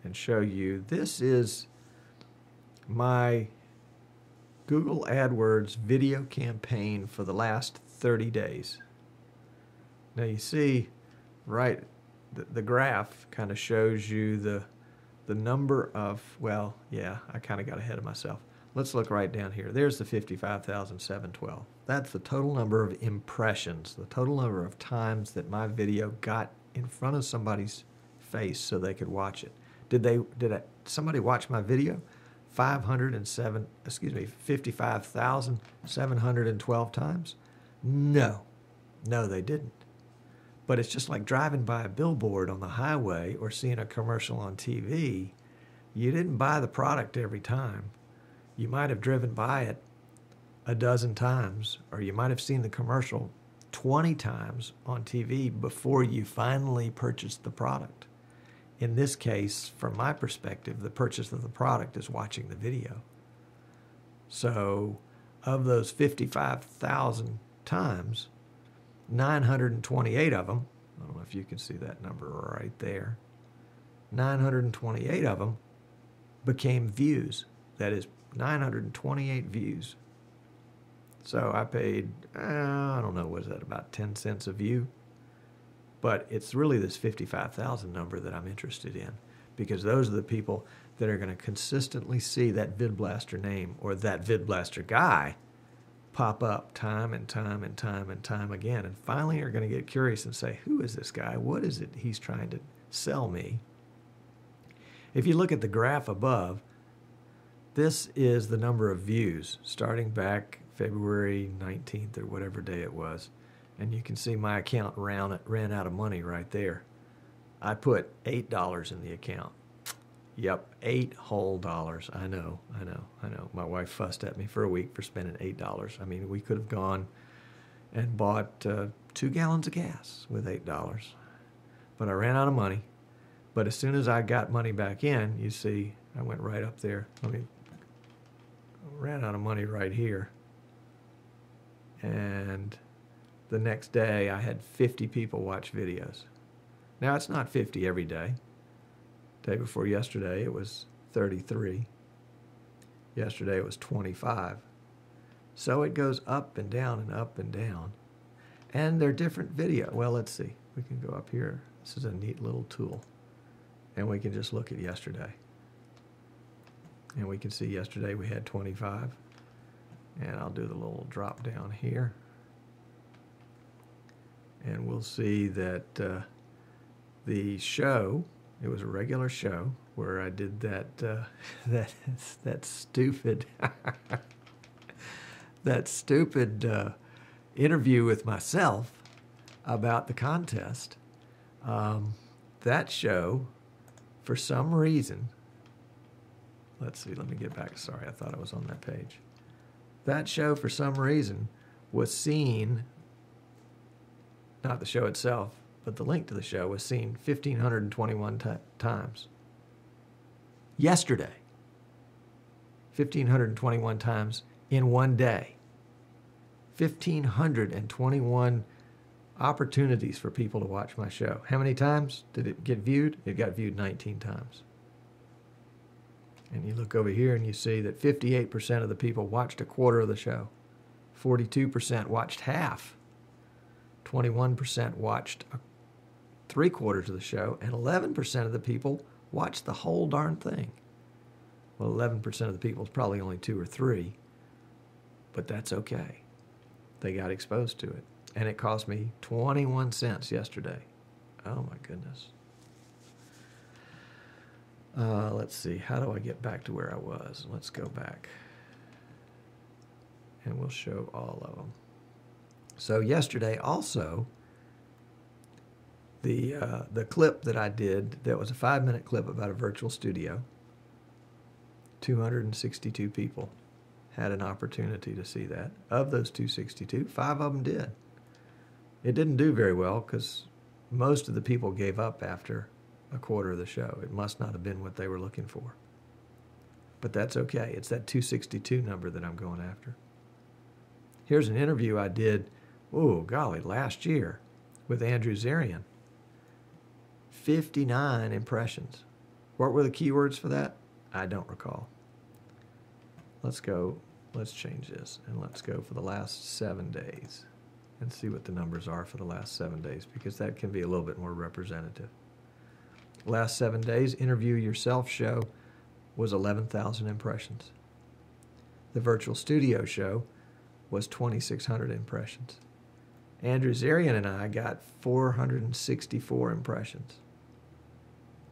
and show you. This is my Google AdWords video campaign for the last 30 days. Now you see, right, the graph kind of shows you the number of, well, yeah, I kind of got ahead of myself. Let's look right down here. There's the 55,712. That's the total number of impressions, the total number of times that my video got in front of somebody's face so they could watch it. Did somebody watch my video? 55,712 times? No, they didn't. But it's just like driving by a billboard on the highway or seeing a commercial on TV. You didn't buy the product every time. You might have driven by it a dozen times, or you might have seen the commercial 20 times on TV before you finally purchased the product. In this case, from my perspective, the purchase of the product is watching the video. So of those 55,000 times, 928 of them, I don't know if you can see that number right there, 928 of them became views. That is 928 views. So I paid, I don't know, was that about 10 cents a view? But it's really this 55,000 number that I'm interested in, because those are the people that are going to consistently see that VidBlaster name or that VidBlaster guy pop up time and time and time and time again, and finally are going to get curious and say, who is this guy? What is it he's trying to sell me? If you look at the graph above, this is the number of views starting back February 19th or whatever day it was. And you can see my account ran out of money right there. I put $8 in the account. Yep, $8 whole dollars. I know. My wife fussed at me for a week for spending $8. I mean, we could have gone and bought 2 gallons of gas with $8. But I ran out of money. But as soon as I got money back in, you see, I went right up there. I ran out of money right here. And the next day I had 50 people watch videos. Now, it's not 50 every day. Day before yesterday, it was 33. Yesterday, it was 25. So it goes up and down and up and down. And they're different video. Well, let's see. We can go up here. This is a neat little tool. And we can just look at yesterday. And we can see yesterday we had 25. And I'll do the little drop down here. And we'll see that the show, it was a regular show where I did that that stupid that stupid interview with myself about the contest. That show, for some reason, let's see, let me get back. Sorry, I thought I was on that page. That show, for some reason, was seen, not the show itself, but the link to the show was seen 1,521 times. Yesterday. 1,521 times in one day. 1,521 opportunities for people to watch my show. How many times did it get viewed? It got viewed 19 times. And you look over here and you see that 58% of the people watched a quarter of the show. 42% watched half. 21% watched three-quarters of the show, and 11% of the people watched the whole darn thing. Well, 11% of the people is probably only 2 or 3, but that's okay. They got exposed to it. And it cost me 21 cents yesterday. Oh, my goodness. Let's see. How do I get back to where I was? Let's go back. And we'll show all of them. So yesterday also, the clip that I did, that was a 5-minute clip about a virtual studio, 262 people had an opportunity to see that. Of those 262, 5 of them did. It didn't do very well because most of the people gave up after a quarter of the show. It must not have been what they were looking for. But that's okay. It's that 262 number that I'm going after. Here's an interview I did, oh, golly, last year with Andrew Zarian. 59 impressions. What were the keywords for that? I don't recall. Let's go, let's change this, and let's go for the last 7 days and see what the numbers are for the last 7 days, because that can be a little bit more representative. Last 7 days, Interview Yourself show was 11,000 impressions. The virtual studio show was 2,600 impressions. Andrew Zarian and I got 464 impressions.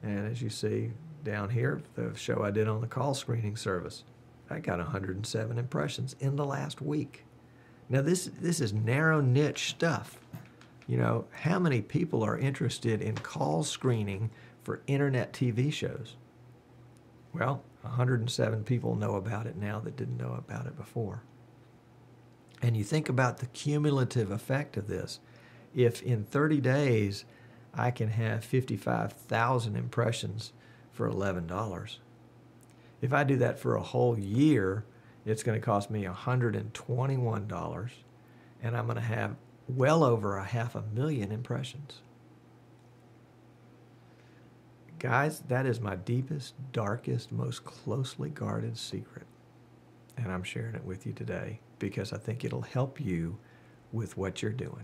And as you see down here, the show I did on the call screening service, I got 107 impressions in the last week. Now this is narrow niche stuff. You know, how many people are interested in call screening for internet TV shows? Well, 107 people know about it now that didn't know about it before. And you think about the cumulative effect of this. If in 30 days I can have 55,000 impressions for $11, if I do that for a whole year, it's going to cost me $121, and I'm going to have well over 500,000 impressions. Guys, that is my deepest, darkest, most closely guarded secret. And I'm sharing it with you today because I think it'll help you with what you're doing.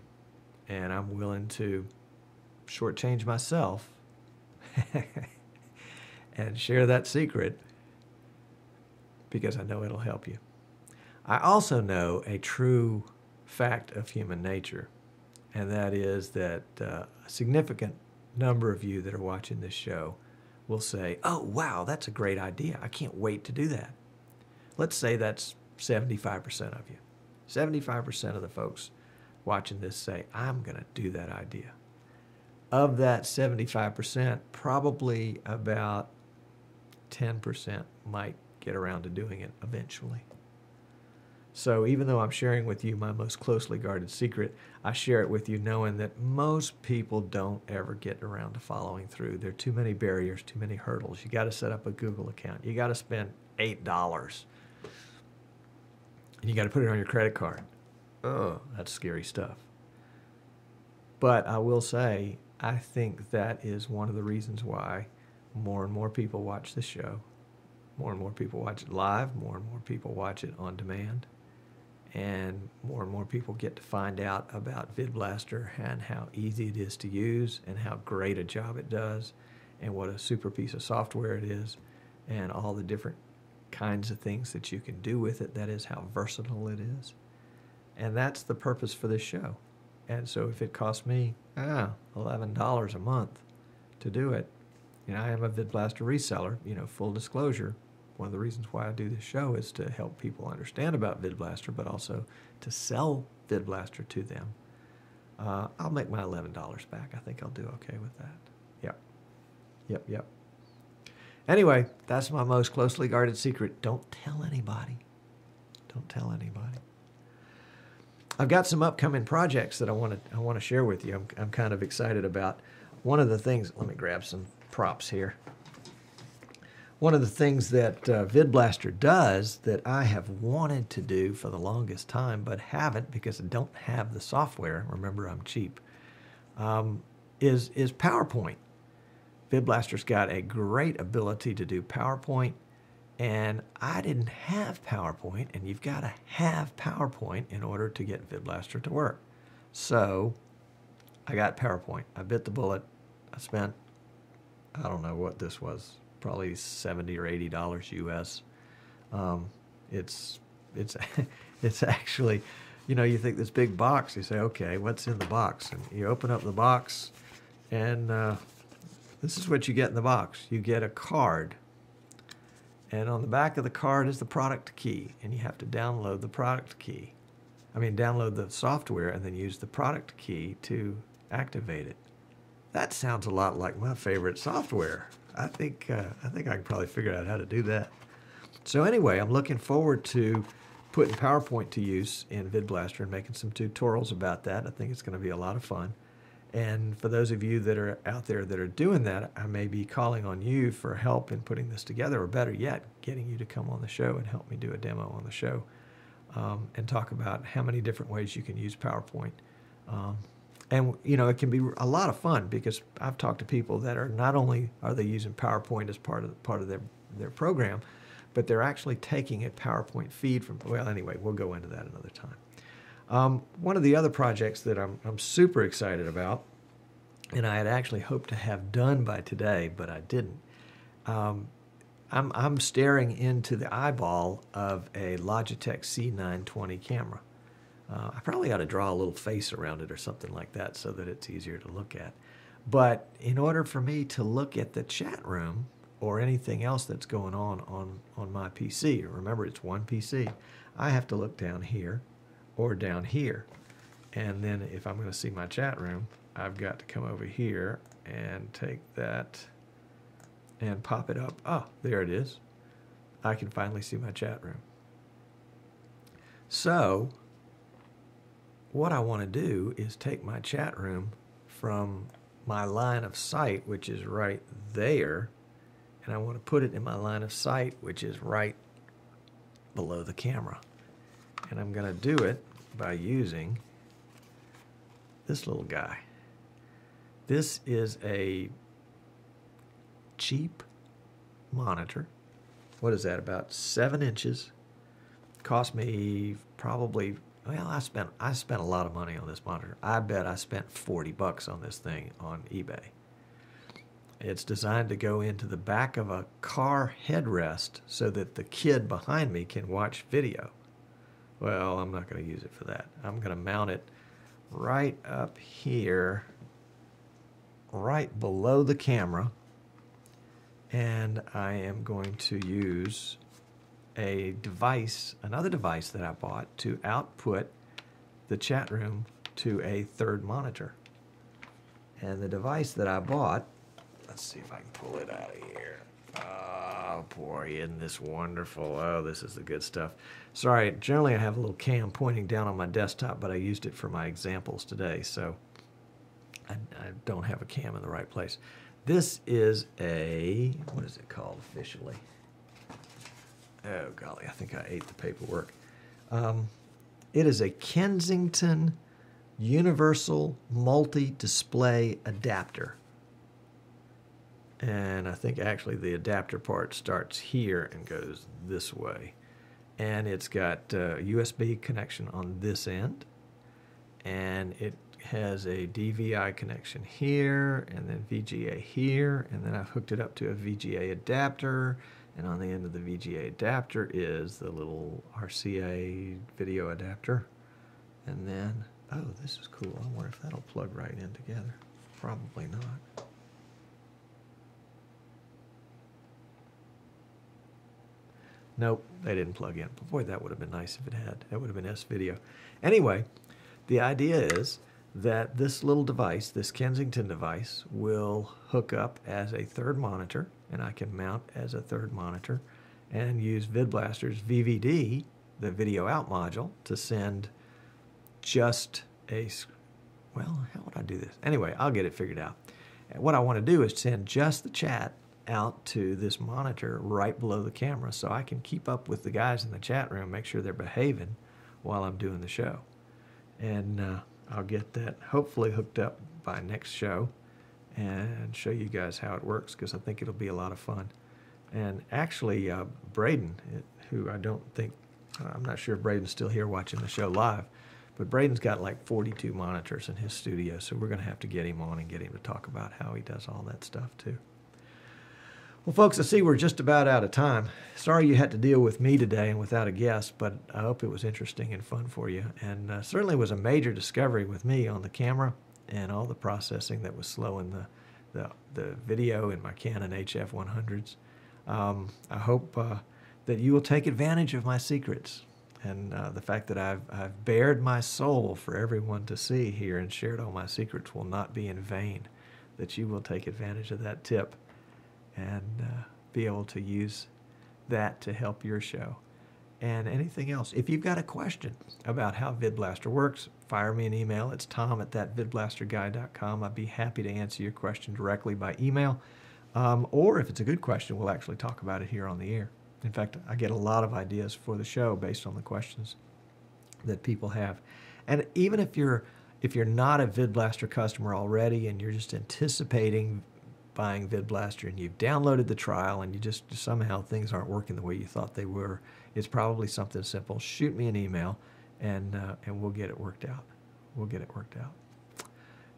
And I'm willing to shortchange myself and share that secret because I know it'll help you. I also know a true fact of human nature, and that is that a significant number of you that are watching this show will say, oh, wow, that's a great idea. I can't wait to do that. Let's say that's 75% of you. 75% of the folks watching this say, I'm going to do that idea. Of that 75%, probably about 10% might get around to doing it eventually. So even though I'm sharing with you my most closely guarded secret, I share it with you knowing that most people don't ever get around to following through. There are too many barriers, too many hurdles. You got to set up a Google account. You got to spend $8. And you got to put it on your credit card. Oh, that's scary stuff. But I will say, I think that is one of the reasons why more and more people watch this show. More and more people watch it live. More and more people watch it on demand. And more people get to find out about VidBlaster and how easy it is to use and how great a job it does and what a super piece of software it is and all the different kinds of things that you can do with it. That is how versatile it is. And that's the purpose for this show. And so if it costs me $11 a month to do it, I am a VidBlaster reseller, full disclosure. One of the reasons why I do this show is to help people understand about VidBlaster, but also to sell VidBlaster to them. I'll make my $11 back. I think I'll do okay with that. Yep. Anyway, that's my most closely guarded secret. Don't tell anybody. Don't tell anybody. I've got some upcoming projects that I want to share with you. I'm kind of excited about. One of the things, let me grab some props here. One of the things that VidBlaster does that I have wanted to do for the longest time but haven't because I don't have the software, remember I'm cheap, is PowerPoint. VidBlaster's got a great ability to do PowerPoint, and I didn't have PowerPoint, and you've got to have PowerPoint in order to get VidBlaster to work. So I got PowerPoint. I bit the bullet. I spent, I don't know what this was, probably $70 or $80 US. It's actually, you think this big box, you say, okay, what's in the box? And you open up the box, and this is what you get in the box. You get a card, and on the back of the card is the product key, and you have to download the product key. Download the software and then use the product key to activate it. That sounds a lot like my favorite software. I think I can probably figure out how to do that. So anyway, I'm looking forward to putting PowerPoint to use in VidBlaster and making some tutorials about that. I think it's going to be a lot of fun. And for those of you that are out there that are doing that, I may be calling on you for help in putting this together, or better yet, getting you to come on the show and help me do a demo on the show and talk about how many different ways you can use PowerPoint. And, it can be a lot of fun because I've talked to people that are not only are they using PowerPoint as part of their program, but they're actually taking a PowerPoint feed from, well, anyway, we'll go into that another time. One of the other projects that I'm super excited about, and I had actually hoped to have done by today, but I didn't. I'm staring into the eyeball of a Logitech C920 camera. I probably ought to draw a little face around it or something like that so that it's easier to look at. But in order for me to look at the chat room or anything else that's going on my PC, remember it's one PC, I have to look down here or down here. And then if I'm going to see my chat room, I've got to come over here and take that and pop it up. Oh, there it is. I can finally see my chat room. So what I want to do is take my chat room from my line of sight, which is right there, and I want to put it in my line of sight, which is right below the camera. And I'm going to do it by using this little guy. This is a cheap monitor. What is that, about 7 inches? Cost me probably, well, I spent a lot of money on this monitor. I bet I spent $40 on this thing on eBay. It's designed to go into the back of a car headrest so that the kid behind me can watch video. Well, I'm not going to use it for that. I'm going to mount it right up here, right below the camera, and I am going to use a device, another device that I bought to output the chat room to a third monitor. And the device that I bought, let's see if I can pull it out of here. Oh boy, isn't this wonderful? Oh, this is the good stuff. Sorry, generally I have a little cam pointing down on my desktop, but I used it for my examples today, so I don't have a cam in the right place. This is a, what is it called officially? Oh golly, I think I ate the paperwork. It is a Kensington universal multi-display adapter. And I think actually the adapter part starts here and goes this way. And it's got a USB connection on this end. And it has a DVI connection here, and then VGA here. And then I've hooked it up to a VGA adapter. And on the end of the VGA adapter is the little RCA video adapter. And then, oh, this is cool. I wonder if that'll plug right in together. Probably not. Nope, they didn't plug in. But boy, that would have been nice if it had. That would have been S-Video. Anyway, the idea is that this little device, this Kensington device, will hook up as a third monitor, and I can mount as a third monitor, and use VidBlaster's VVD, the video out module, to send just a, well, how would I do this? Anyway, I'll get it figured out. And what I want to do is send just the chat out to this monitor right below the camera so I can keep up with the guys in the chat room, make sure they're behaving while I'm doing the show. And I'll get that hopefully hooked up by next show and show you guys how it works, because I think it'll be a lot of fun. And actually, Braden, who I don't think, I'm not sure if Braden's still here watching the show live, but Braden's got like 42 monitors in his studio, so we're going to have to get him on and get him to talk about how he does all that stuff too. Well, folks, I see we're just about out of time. Sorry you had to deal with me today and without a guest, but I hope it was interesting and fun for you. And certainly was a major discovery with me on the camera and all the processing that was slowing the video in my Canon HF100s. I hope that you will take advantage of my secrets and the fact that I've bared my soul for everyone to see here and shared all my secrets will not be in vain, that you will take advantage of that tip and be able to use that to help your show. And anything else. If you've got a question about how VidBlaster works, fire me an email. It's tom@thatvidblasterguy.com. I'd be happy to answer your question directly by email. Or if it's a good question, we'll actually talk about it here on the air. In fact, I get a lot of ideas for the show based on the questions that people have. And even if you're not a VidBlaster customer already and you're just anticipating buying VidBlaster and you've downloaded the trial and you just somehow things aren't working the way you thought they were, it's probably something simple. Shoot me an email and we'll get it worked out. We'll get it worked out.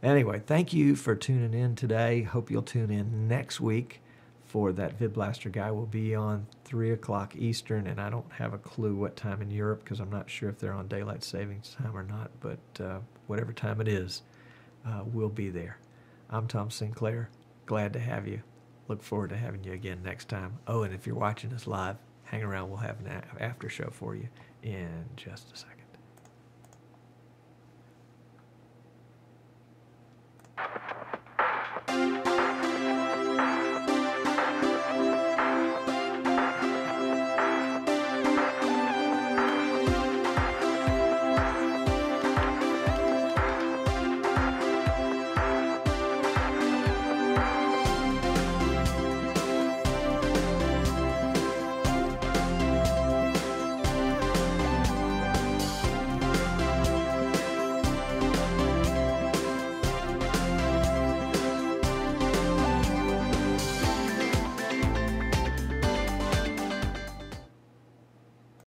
Anyway, thank you for tuning in today. Hope you'll tune in next week for that VidBlaster guy. Will be on 3 o'clock Eastern, and I don't have a clue what time in Europe because I'm not sure if they're on daylight savings time or not, but whatever time it is, we'll be there. I'm Tom Sinclair. Glad to have you. Look forward to having you again next time. Oh, and if you're watching us live, hang around. We'll have an after show for you in just a second.